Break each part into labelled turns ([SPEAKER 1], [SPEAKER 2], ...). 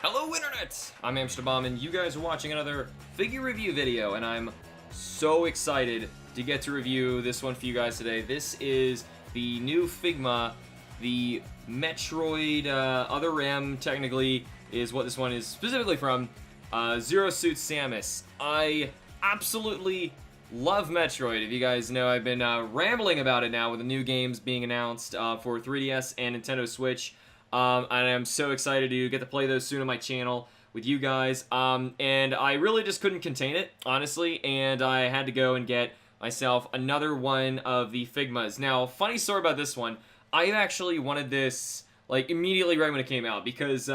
[SPEAKER 1] Hello Internet! I'm HamsterBomb and you guys are watching another figure review video, and I'm so excited to get to review this one for you guys today. This is the new Figma, the Metroid Other M technically is what this one is specifically from, Zero Suit Samus. I absolutely love Metroid. If you guys know, I've been rambling about it now with the new games being announced for 3DS and Nintendo Switch. And I'm so excited to get to play those soon on my channel with you guys. And I really just couldn't contain it, honestly, and I had to go and get myself another one of the Figmas. Now, funny story about this one, I actually wanted this, like, immediately right when it came out, because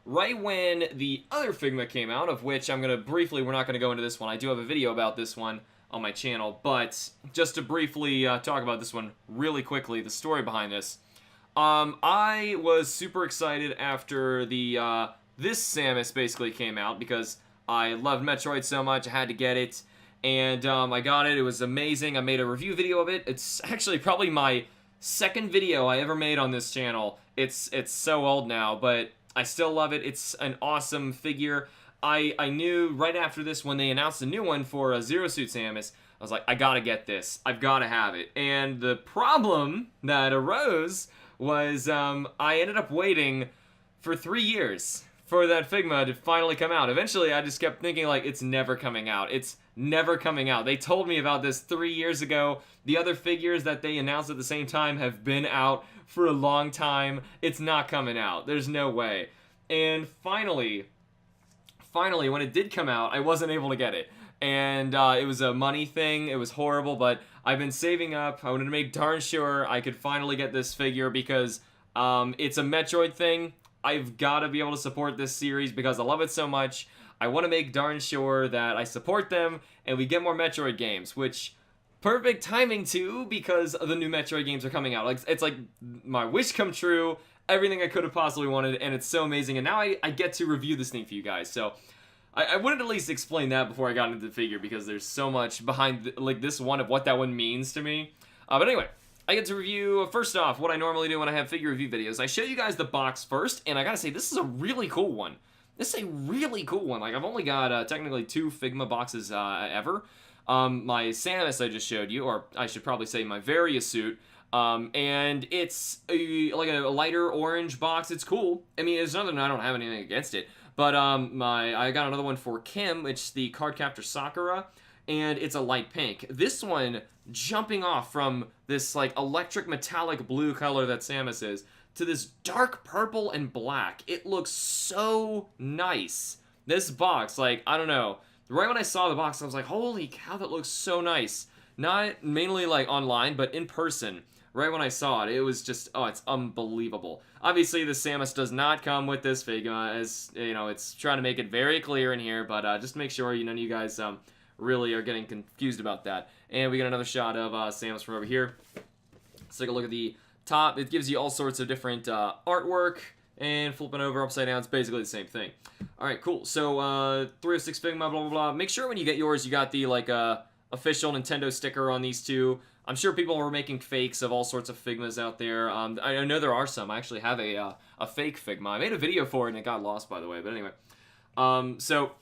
[SPEAKER 1] right when the other Figma came out, of which I'm going to briefly, we're not going to go into this one, I do have a video about this one on my channel, but just to briefly talk about this one really quickly, the story behind this. I was super excited after the, this Samus basically came out, because I loved Metroid so much, I had to get it, and, I got it, it was amazing, I made a review video of it. It's actually probably my second video I ever made on this channel. It's so old now, but I still love it. It's an awesome figure. I knew right after this, when they announced a new one for Zero Suit Samus, I was like, I gotta get this, I've gotta have it, and the problem that arose was I ended up waiting for 3 years for that Figma to finally come out. Eventually, I just kept thinking, like, it's never coming out. It's never coming out. They told me about this 3 years ago. The other figures that they announced at the same time have been out for a long time. It's not coming out. There's no way. And finally, when it did come out, I wasn't able to get it. And it was a money thing. It was horrible, but I've been saving up. I wanted to make darn sure I could finally get this figure because it's a Metroid thing. I've got to be able to support this series because I love it so much. I want to make darn sure that I support them and we get more Metroid games, which perfect timing too, because the new Metroid games are coming out. Like, it's like my wish come true, everything I could have possibly wanted, and it's so amazing. And now I get to review this thing for you guys. So I wanted to at least explain that before I got into the figure, because there's so much behind like this one of what that one means to me. But anyway, I get to review, first off, what I normally do when I have figure review videos. I show you guys the box first, and I gotta say, this is a really cool one. This is a really cool one. Like, I've only got technically 2 Figma boxes ever. My Samus I just showed you, or I should probably say my Various suit. And it's like a lighter orange box. It's cool. I mean, it's nothing, I don't have anything against it. But I got another one for Kim, which is the Card Captor Sakura, and it's a light pink. This one, jumping off from this like electric metallic blue color that Samus is, to this dark purple and black. It looks so nice. This box, like, I don't know. Right when I saw the box, I was like, holy cow, that looks so nice. Not mainly like online, but in person. Right when I saw it, it was just, oh, it's unbelievable. Obviously, the Samus does not come with this Figma, as, you know, it's trying to make it very clear in here, but just make sure, you know, you guys really are getting confused about that. And we got another shot of Samus from over here. Let's take a look at the top. It gives you all sorts of different artwork, and flipping over upside down, it's basically the same thing. Alright, cool. So, 306 Figma, blah, blah, blah. Make sure when you get yours, you got the, like, official Nintendo sticker on these two. I'm sure people are making fakes of all sorts of Figmas out there. I know there are some. I actually have a fake Figma. I made a video for it, and it got lost, by the way. But anyway. So,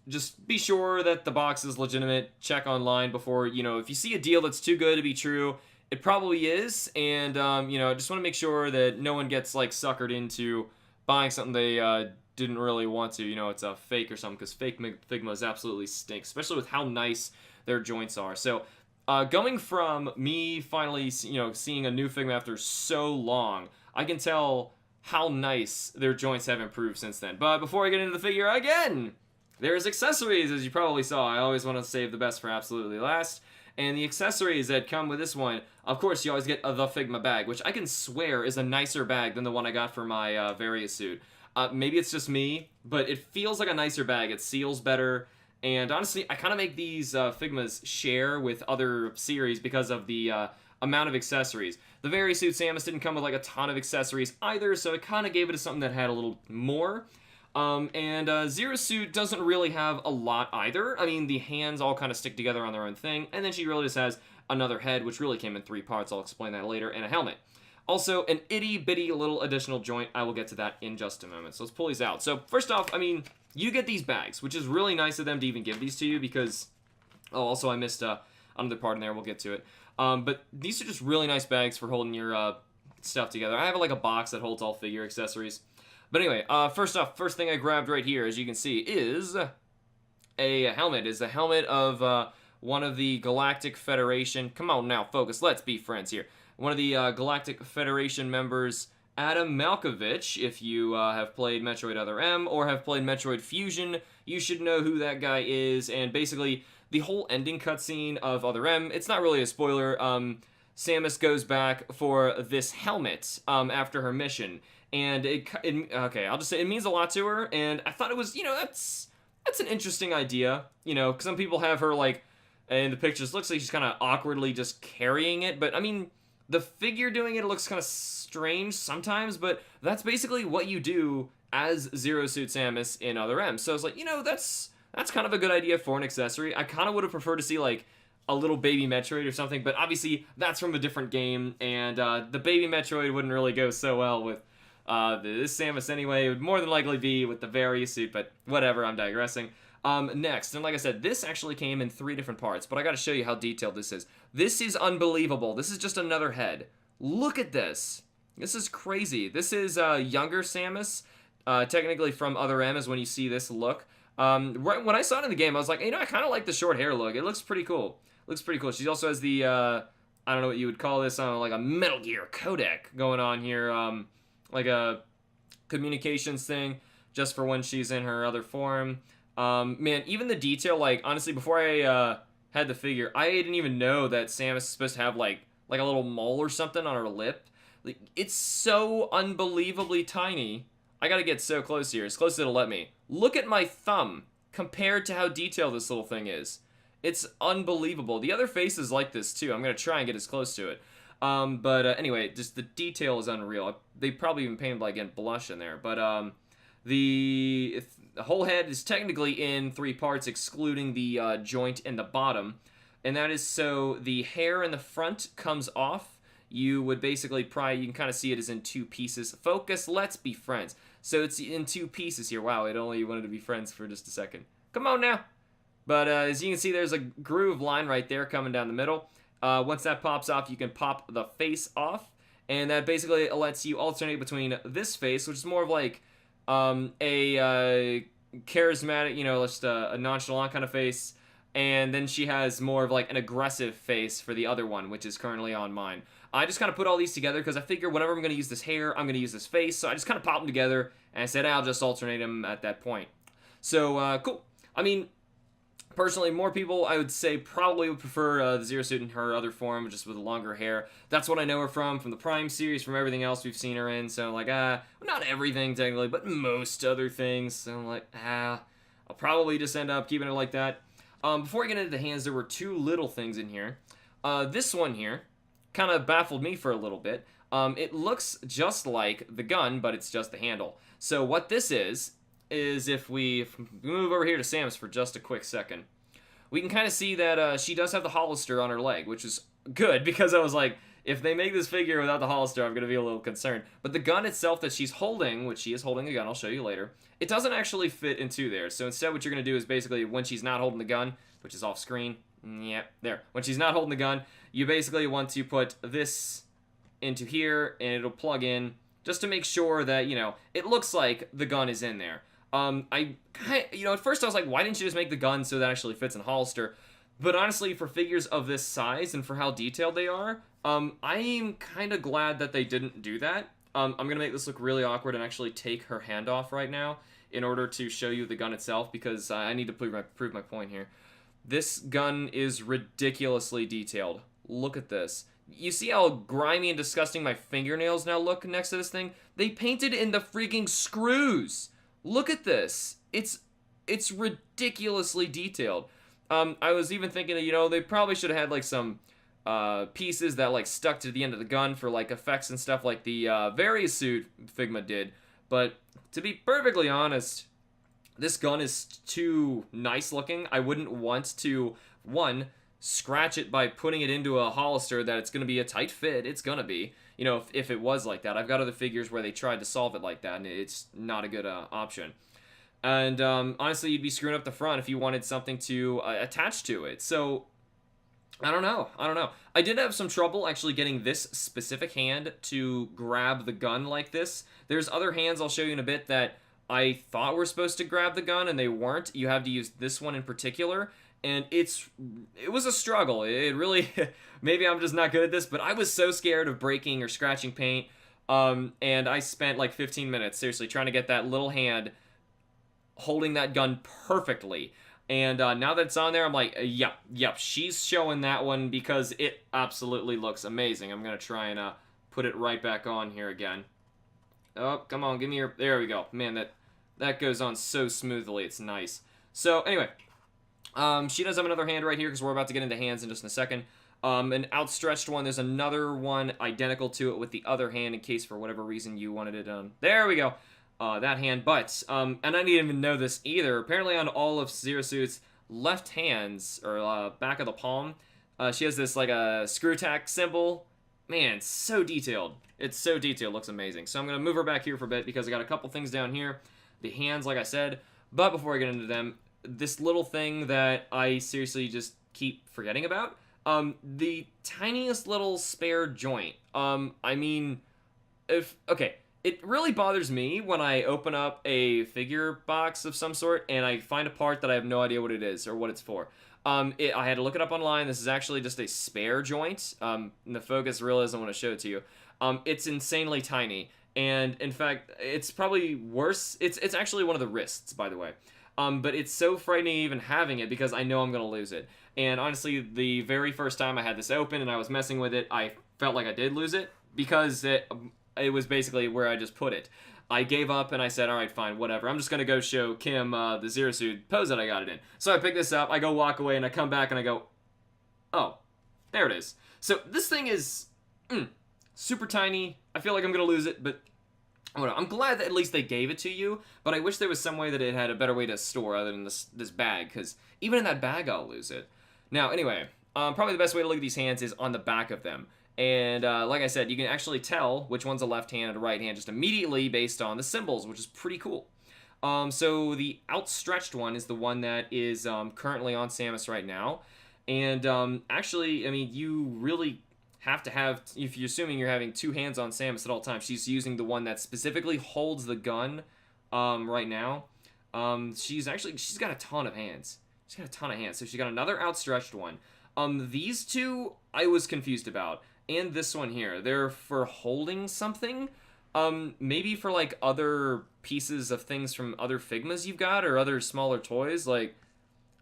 [SPEAKER 1] just be sure that the box is legitimate. Check online before, you know, if you see a deal that's too good to be true, it probably is, and, you know, just want to make sure that no one gets, like, suckered into buying something they didn't really want to. You know, it's a fake or something, because fake Figmas absolutely stink, especially with how nice their joints are. So, going from me finally, you know, seeing a new Figma after so long, I can tell how nice their joints have improved since then. But before I get into the figure again, there's accessories, as you probably saw. I always want to save the best for absolutely last. And the accessories that come with this one, of course, you always get the Figma bag, which I can swear is a nicer bag than the one I got for my Various suit. Maybe it's just me, but it feels like a nicer bag. It seals better. And honestly, I kind of make these Figmas share with other series because of the amount of accessories. The Various suit Samus didn't come with like a ton of accessories either, so it kind of gave it to something that had a little more. Zero Suit doesn't really have a lot either. I mean, the hands all kind of stick together on their own thing, and then she really just has another head, which really came in 3 parts, I'll explain that later, and a helmet. Also, an itty-bitty little additional joint. I will get to that in just a moment. So let's pull these out. So first off, I mean, you get these bags, which is really nice of them to even give these to you because... Oh, also I missed another part in there. We'll get to it. But these are just really nice bags for holding your stuff together. I have like a box that holds all figure accessories. But anyway, first off, first thing I grabbed right here, as you can see, is a helmet. It's a helmet of one of the Galactic Federation. Come on now, focus. Let's be friends here. One of the Galactic Federation members, Adam Malkovich. If you have played Metroid Other M or have played Metroid Fusion, you should know who that guy is. And basically, the whole ending cutscene of Other M, it's not really a spoiler. Samus goes back for this helmet after her mission. And okay, I'll just say it means a lot to her, and I thought it was, you know, that's an interesting idea, you know, because some people have her, like, in the pictures, looks like she's kind of awkwardly just carrying it, but, I mean, the figure doing it looks kind of strange sometimes, but that's basically what you do as Zero Suit Samus in Other M, so I was like, you know, that's kind of a good idea for an accessory. I kind of would have preferred to see, like, a little baby Metroid or something, but obviously, that's from a different game, and the baby Metroid wouldn't really go so well with this Samus anyway. It would more than likely be with the various suit, but whatever, I'm digressing. Next, and like I said, this actually came in 3 different parts, but I gotta show you how detailed this is. This is unbelievable. This is just another head. Look at this. This is crazy. This is younger Samus, technically from Other M is when you see this look. Right when I saw it in the game, I was like, you know, I kind of like the short hair look. It looks pretty cool. Looks pretty cool. She also has the, I don't know what you would call this, like a Metal Gear codec going on here, like a communications thing, just for when she's in her other form. Man, even the detail, like, honestly, before I had the figure, I didn't even know that Samus is supposed to have, like a little mole or something on her lip. Like, it's so unbelievably tiny. I gotta get so close here, as close as it'll let me. Look at my thumb, compared to how detailed this little thing is. It's unbelievable. The other face is like this, too. I'm gonna try and get as close to it. Anyway, just the detail is unreal. They probably even painted, like, in blush in there. But, the whole head is technically in 3 parts, excluding the, joint in the bottom. And that is so the hair in the front comes off. You would basically you can kind of see it as in 2 pieces. Focus, let's be friends. So it's in 2 pieces here. Wow, it only wanted to be friends for just a second. Come on now. But, as you can see, there's a groove line right there coming down the middle. Once that pops off, you can pop the face off, and that basically lets you alternate between this face, which is more of like a charismatic, you know, just a nonchalant kind of face, and then she has more of like an aggressive face for the other one, which is currently on mine. I just kind of put all these together because I figure whenever I'm going to use this hair, I'm going to use this face, so I just kind of pop them together, and I said I'll just alternate them at that point. So, cool. I mean, personally, more people, I would say, probably would prefer the Zero Suit in her other form, just with longer hair. That's what I know her from the Prime series, from everything else we've seen her in. So, like, not everything, technically, but most other things. So, I'm like, I'll probably just end up keeping it like that. Before I get into the hands, there were 2 little things in here. This one here kind of baffled me for a little bit. It looks just like the gun, but it's just the handle. So, what this is if we move over here to Samus for just a quick second, we can kind of see that she does have the Hollister on her leg, which is good, because I was like, if they make this figure without the Hollister, I'm going to be a little concerned. But the gun itself that she's holding, which she is holding a gun, I'll show you later, it doesn't actually fit into there. So instead what you're going to do is basically, when she's not holding the gun, which is off screen, yep, there. When she's not holding the gun, you basically want to put this into here, and it'll plug in, just to make sure that, you know, it looks like the gun is in there. At first I was like, why didn't you just make the gun so that actually fits in Hollister? But honestly, for figures of this size and for how detailed they are, I'm kind of glad that they didn't do that. I'm going to make this look really awkward and actually take her hand off right now in order to show you the gun itself, because I need to prove my point here. This gun is ridiculously detailed. Look at this. You see how grimy and disgusting my fingernails now look next to this thing? They painted in the freaking screws! Look at this. It's ridiculously detailed. I was even thinking that, you know, they probably should have had, like, some pieces that, like, stuck to the end of the gun for, like, effects and stuff like the various suit Figma did. But to be perfectly honest, this gun is too nice looking. I wouldn't want to, one, scratch it by putting it into a Hollister that it's going to be a tight fit. It's going to be. you know, if it was like that. I've got other figures where they tried to solve it like that, and it's not a good option. And honestly, you'd be screwing up the front if you wanted something to attach to it. So I don't know. I did have some trouble actually getting this specific hand to grab the gun like this. There's other hands I'll show you in a bit that I thought were supposed to grab the gun and they weren't. You have to use this one in particular, and it was a struggle. It really, maybe I'm just not good at this, but I was so scared of breaking or scratching paint, and I spent like 15 minutes seriously trying to get that little hand holding that gun perfectly. And now that it's on there, I'm like, yep, she's showing that one because it absolutely looks amazing. I'm going to try and put it right back on here again. Oh, come on, give me your... There we go. Man, that goes on so smoothly. It's nice. So, anyway, she does have another hand right here because we're about to get into hands in just a second. An outstretched one. There's another one identical to it with the other hand in case for whatever reason you wanted it done. There we go. That hand, but, and I didn't even know this either, apparently on all of Zero Suit's left hands, or back of the palm, she has this, like, a screw tack symbol. Man, it's so detailed. It's so detailed, looks amazing. So I'm going to move her back here for a bit, because I got a couple things down here. The hands, like I said, but before I get into them, this little thing that I seriously just keep forgetting about, the tiniest little spare joint. I mean, okay, it really bothers me when I open up a figure box of some sort and I find a part that I have no idea what it is or what it's for. I had to look it up online. This is actually just a spare joint. And the focus really doesn't want to show it to you. It's insanely tiny. And in fact, it's probably worse. It's actually one of the wrists, by the way. But it's so frightening even having it because I know I'm going to lose it. And honestly, the very first time I had this open and I was messing with it, I felt like I did lose it because it was basically where I just put it. I gave up and I said, all right, fine, whatever. I'm just going to go show Kim the Zero Suit pose that I got it in. So I pick this up, I go walk away, and I come back and I go, oh, there it is. So this thing is super tiny. I feel like I'm going to lose it, but I'm glad that at least they gave it to you, but I wish there was some way that it had a better way to store other than this bag, because even in that bag, I'll lose it. Now, anyway, probably the best way to look at these hands is on the back of them. And like I said, you can actually tell which one's a left hand and a right hand just immediately based on the symbols, which is pretty cool. So the outstretched one is the one that is currently on Samus right now. And actually, I mean, you really have to have, if you're assuming you're having two hands on Samus at all times, she's using the one that specifically holds the gun right now. She's got a ton of hands. She's got a ton of hands. So she's got another outstretched one. These two I was confused about. And this one here, they're for holding something, maybe for like other pieces of things from other Figmas you've got or other smaller toys. Like,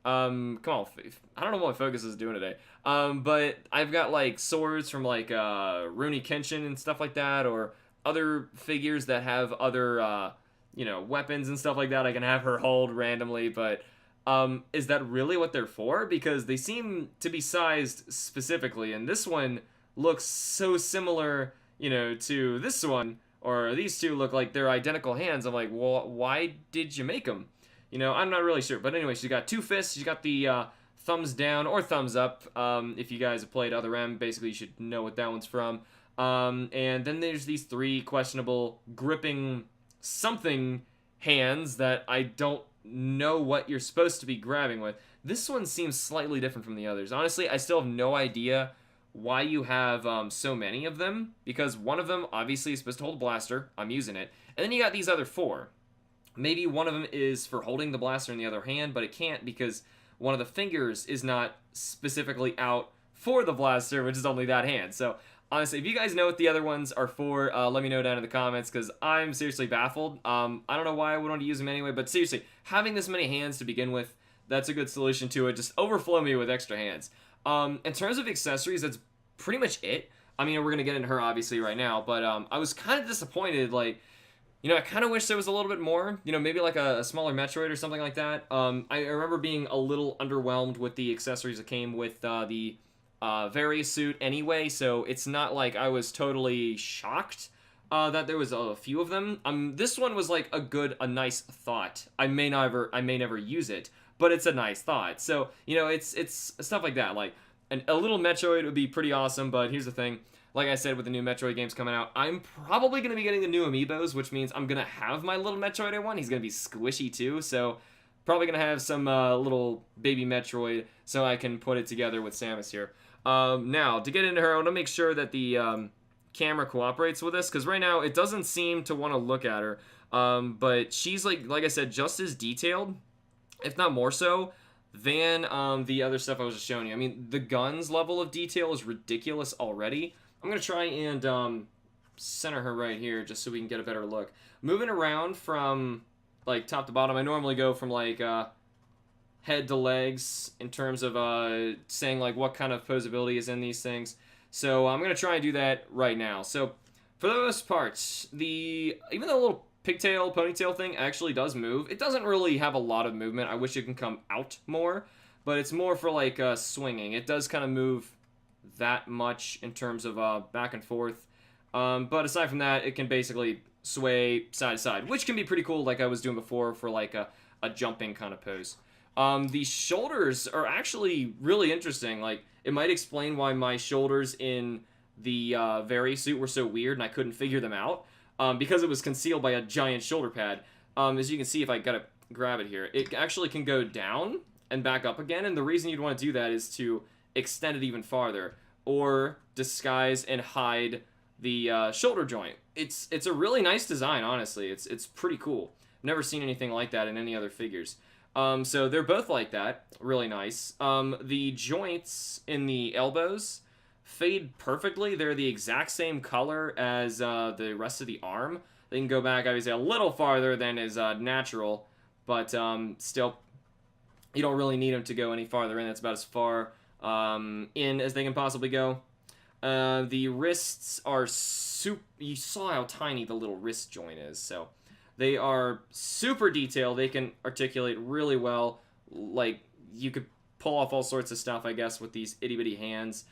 [SPEAKER 1] come on, I don't know what my focus is doing today. But I've got like swords from like Rooney Kenshin and stuff like that, or other figures that have other weapons and stuff like that. I can have her hold randomly, but is that really what they're for? Because they seem to be sized specifically, and this one looks so similar, to this one, or these two look like they're identical hands. I'm like, well, why did you make them? I'm not really sure. But anyway, she's got two fists. She's got the thumbs down or thumbs up. If you guys have played Other M, basically you should know what that one's from. And then there's these three questionable gripping something hands that I don't know what you're supposed to be grabbing with. This one seems slightly different from the others. Honestly, I still have no idea why you have so many of them, because one of them obviously is supposed to hold a blaster. I'm using it. And then you got these other four. Maybe one of them is for holding the blaster in the other hand, but it can't because one of the fingers is not specifically out for the blaster, which is only that hand. So honestly, if you guys know what the other ones are for, let me know down in the comments, because I'm seriously baffled. I don't know why I would want to use them anyway, but seriously, having this many hands to begin with, that's a good solution to it. Just overflow me with extra hands. In terms of accessories, that's pretty much it. I mean, we're going to get into her obviously right now, but I was kind of disappointed. Like, I kind of wish there was a little bit more, maybe like a smaller Metroid or something like that. I remember being a little underwhelmed with the accessories that came with the various suit anyway, so it's not like I was totally shocked that there was a few of them. This one was like a nice thought. I may never use it, but it's a nice thought. So, it's stuff like that. Like, a little Metroid would be pretty awesome, but here's the thing. like I said, with the new Metroid games coming out, I'm probably going to be getting the new amiibos, which means I'm going to have my little Metroid I want. He's going to be squishy too, so probably going to have some little baby Metroid so I can put it together with Samus here. Now, to get into her, I want to make sure that the camera cooperates with us, because right now it doesn't seem to want to look at her. But she's, like I said, just as detailed, if not more so, than the other stuff I was just showing you. I mean, the gun's level of detail is ridiculous already. I'm going to try and center her right here just so we can get a better look. Moving around from, like, top to bottom, I normally go from, like, head to legs in terms of saying, like, what kind of posability is in these things. So I'm going to try and do that right now. So for the most part, even the little pigtail, ponytail thing actually does move. It doesn't really have a lot of movement. I wish it can come out more, but it's more for, like, swinging. It does kind of move that much in terms of back and forth. But aside from that, it can basically sway side to side, which can be pretty cool, like I was doing before for, like, a jumping kind of pose. The shoulders are actually really interesting. Like, it might explain why my shoulders in the Very suit were so weird and I couldn't figure them out. Because it was concealed by a giant shoulder pad. As you can see, if I gotta grab it here, it actually can go down and back up again, and the reason you'd want to do that is to extend it even farther, or disguise and hide the shoulder joint. It's a really nice design, honestly. It's pretty cool. I've never seen anything like that in any other figures. So they're both like that, really nice. The joints in the elbows fade perfectly. They're the exact same color as the rest of the arm. They can go back, obviously, a little farther than is natural, but still, you don't really need them to go any farther in. That's about as far in as they can possibly go. The wrists are you saw how tiny the little wrist joint is, so they are super detailed. They can articulate really well. Like, you could pull off all sorts of stuff, I guess, with these itty-bitty hands.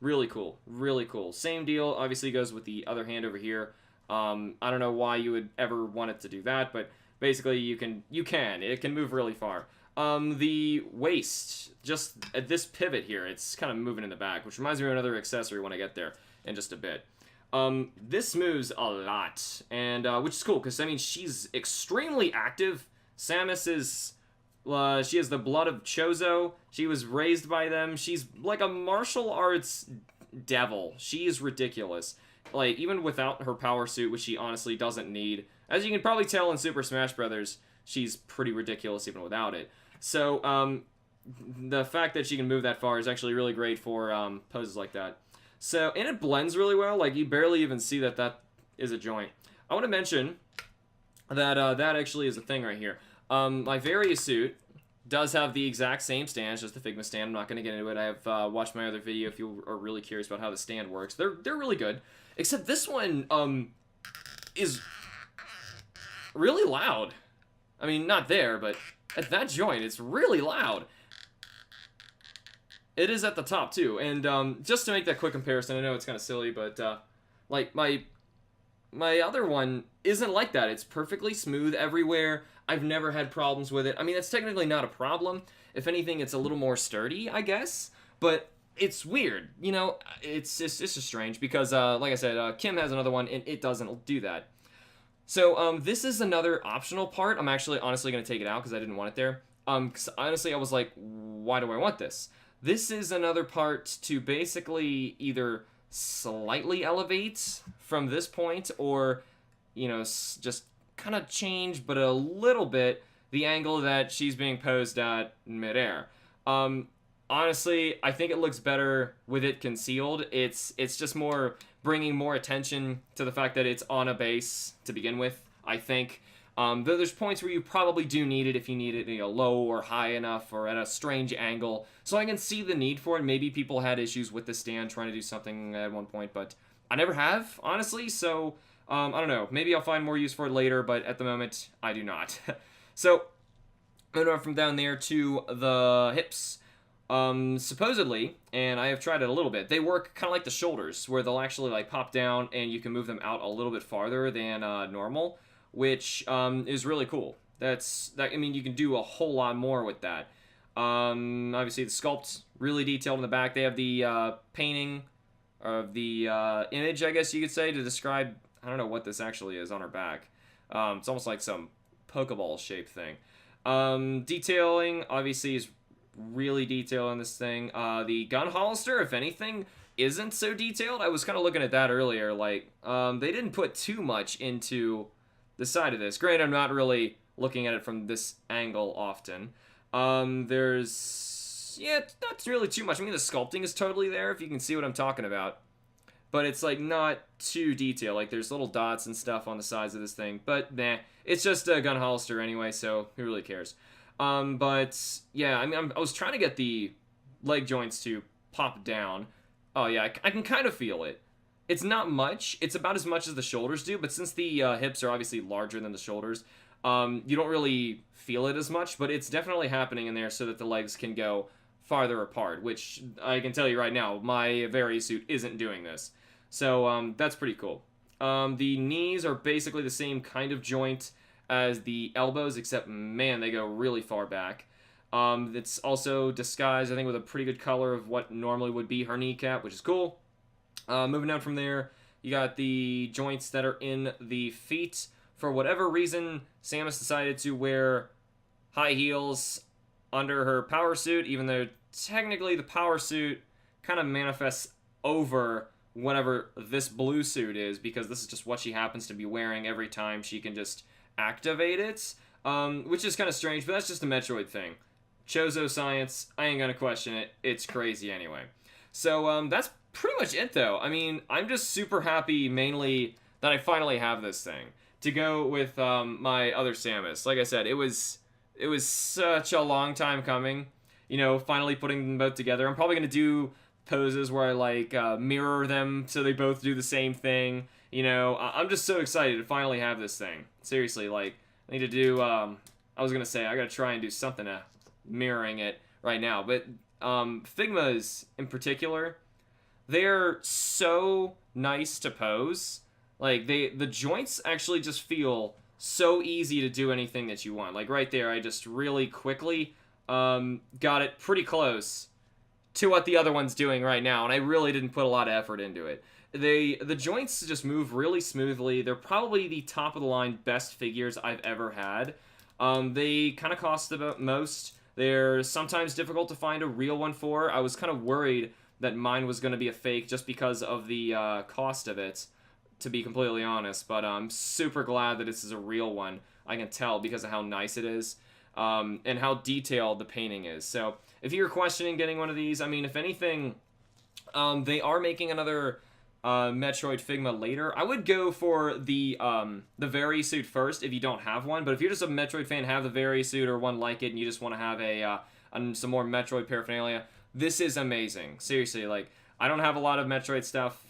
[SPEAKER 1] Really cool, really cool. Same deal, obviously, goes with the other hand over here. I don't know why you would ever want it to do that, but basically it can move really far. The waist, just at this pivot here, it's kind of moving in the back, which reminds me of another accessory when I get there in just a bit. This moves a lot, and which is cool, because, I mean, she's extremely active. Samus is... she has the blood of Chozo. She was raised by them. She's like a martial arts devil. She is ridiculous. Like, even without her power suit, which she honestly doesn't need. As you can probably tell in Super Smash Bros., she's pretty ridiculous even without it. So, the fact that she can move that far is actually really great for poses like that. So, and it blends really well. Like, you barely even see that that is a joint. I want to mention that that actually is a thing right here. My Various suit does have the exact same stand, it's just the Figma stand. I'm not going to get into it. I have watched my other video if you are really curious about how the stand works. They're really good. Except this one is really loud. I mean, not there, but at that joint, it's really loud. It is at the top, too. And just to make that quick comparison, I know it's kind of silly, but like my other one isn't like that. It's perfectly smooth everywhere. I've never had problems with it. I mean, that's technically not a problem. If anything, it's a little more sturdy, I guess. But it's weird, you know? It's just strange because, like I said, Kim has another one, and it doesn't do that. So, this is another optional part. I'm actually honestly going to take it out because I didn't want it there. Because honestly, I was like, why do I want this? This is another part to basically either slightly elevate from this point or, you know, just kind of change, but a little bit, the angle that she's being posed at midair. Honestly, I think it looks better with it concealed. It's just more bringing more attention to the fact that it's on a base to begin with, I think. Though there's points where you probably do need it if you need it, you know, low or high enough or at a strange angle. So I can see the need for it. Maybe people had issues with the stand trying to do something at one point, but I never have, honestly, so I don't know. Maybe I'll find more use for it later, but at the moment, I do not. So, moving on from down there to the hips. Supposedly, and I have tried it a little bit, they work kind of like the shoulders, where they'll actually like pop down and you can move them out a little bit farther than normal, which is really cool. I mean, you can do a whole lot more with that. Obviously, the sculpt really detailed in the back. They have the painting of the image, I guess you could say, to describe, I don't know what this actually is on her back. It's almost like some Pokeball shaped thing. Detailing, obviously, is really detailed on this thing. The gun holster, if anything, isn't so detailed. I was kind of looking at that earlier. Like, they didn't put too much into the side of this. Granted, I'm not really looking at it from this angle often. There's, yeah, not really too much. I mean, the sculpting is totally there, if you can see what I'm talking about. But it's, like, not too detailed. Like, there's little dots and stuff on the sides of this thing. But, nah, it's just a gun holster anyway, so who really cares? But, yeah, I mean, I was trying to get the leg joints to pop down. Oh, yeah, I can kind of feel it. It's not much. It's about as much as the shoulders do, but since the hips are obviously larger than the shoulders, you don't really feel it as much, but it's definitely happening in there so that the legs can go farther apart, which I can tell you right now, my Vari-suit isn't doing this. So, that's pretty cool. The knees are basically the same kind of joint as the elbows, except, man, they go really far back. It's also disguised, I think, with a pretty good color of what normally would be her kneecap, which is cool. Moving down from there, you got the joints that are in the feet. For whatever reason, Samus decided to wear high heels under her power suit, even though technically the power suit kind of manifests over whatever this blue suit is, because this is just what she happens to be wearing every time she can just activate it, which is kind of strange, but that's just a Metroid thing. Chozo science, I ain't gonna question it. It's crazy anyway. So, that's pretty much it, though. I mean, I'm just super happy, mainly, that I finally have this thing to go with my other Samus. Like I said, it was such a long time coming, you know, finally putting them both together. I'm probably gonna do poses where I, like, mirror them so they both do the same thing. You know, I'm just so excited to finally have this thing. Seriously, like, I need to do, I was gonna say, I gotta try and do something to mirroring it right now. But, Figmas, in particular, they're so nice to pose. Like, the joints actually just feel so easy to do anything that you want. Like, right there, I just really quickly, got it pretty close to what the other one's doing right now, and I really didn't put a lot of effort into it. The joints just move really smoothly. They're probably the top-of-the-line best figures I've ever had. They kind of cost the most. They're sometimes difficult to find a real one for. I was kind of worried that mine was going to be a fake just because of the cost of it, to be completely honest. But I'm super glad that this is a real one. I can tell because of how nice it is, and how detailed the painting is. So if you're questioning getting one of these, I mean, if anything, they are making another Metroid Figma later. I would go for the Vari-suit first if you don't have one, but if you're just a Metroid fan, have the Vari-suit or one like it, and you just want to have some more Metroid paraphernalia, this is amazing. Seriously, like, I don't have a lot of Metroid stuff,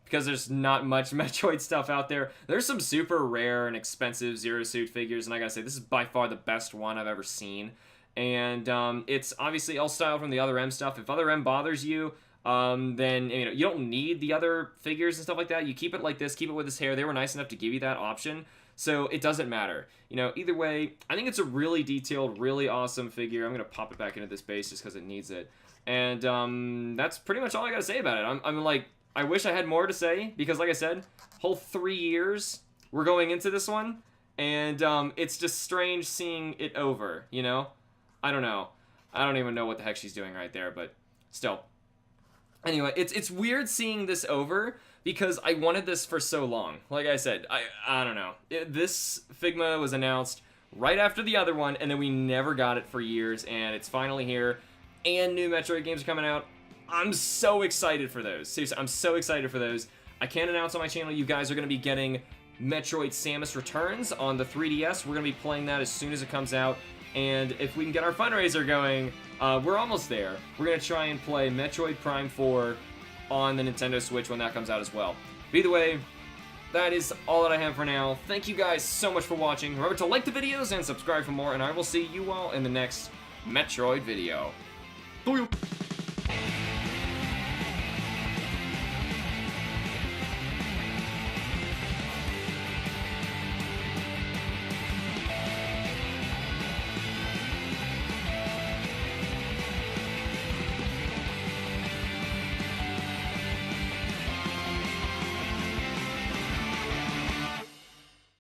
[SPEAKER 1] because there's not much Metroid stuff out there. There's some super rare and expensive Zero-Suit figures, and I gotta say, this is by far the best one I've ever seen. And it's obviously all styled from the Other M stuff. If Other M bothers you, then, you know, you don't need the other figures and stuff like that. You keep it like this, keep it with his hair. They were nice enough to give you that option, so it doesn't matter. You know, either way, I think it's a really detailed, really awesome figure. I'm gonna pop it back into this base just because it needs it. And that's pretty much all I gotta say about it. I'm like, I wish I had more to say, because like I said, whole 3 years we're going into this one, and it's just strange seeing it over, you know? I don't know. I don't even know what the heck she's doing right there, but still. Anyway, it's weird seeing this over, because I wanted this for so long. Like I said, I don't know. This Figma was announced right after the other one, and then we never got it for years, and it's finally here. And new Metroid games are coming out. I'm so excited for those. Seriously, I'm so excited for those. I can announce on my channel you guys are going to be getting Metroid Samus Returns on the 3DS. We're going to be playing that as soon as it comes out. And if we can get our fundraiser going, we're almost there. We're going to try and play Metroid Prime 4 on the Nintendo Switch when that comes out as well. But either way, that is all that I have for now. Thank you guys so much for watching. Remember to like the videos and subscribe for more, and I will see you all in the next Metroid video. Booyah!